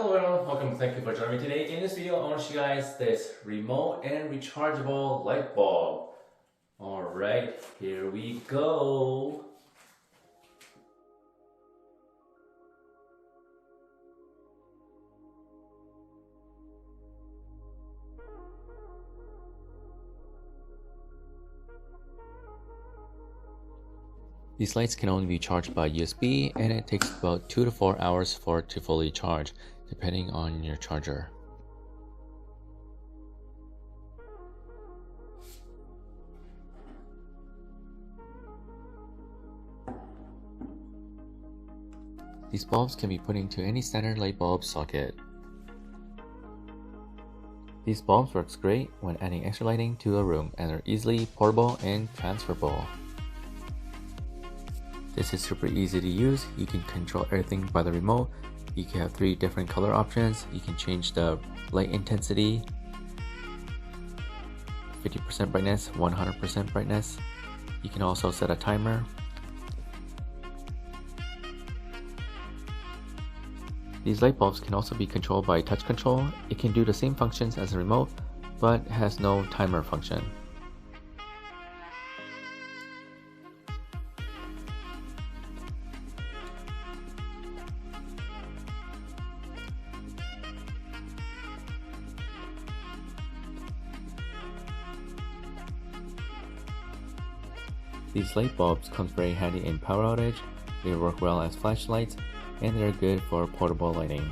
Hello everyone, welcome, thank you for joining me today. In this video, I want to show you guys this remote and rechargeable light bulb. Alright, here we go. These lights can only be charged by USB, and it takes about 2 to 4 hours for it to fully charge, depending on your charger. These bulbs can be put into any standard light bulb socket. These bulbs works great when adding extra lighting to a room, and are easily portable and transferable. This is super easy to use. You can control everything by the remote. You can have 3 different color options. You can change the light intensity, 50% brightness, 100% brightness. You can also set a timer. These light bulbs can also be controlled by touch control. It can do the same functions as a remote, but has no timer function. These light bulbs comes very handy in power outage. They work well as flashlights, and they're good for portable lighting.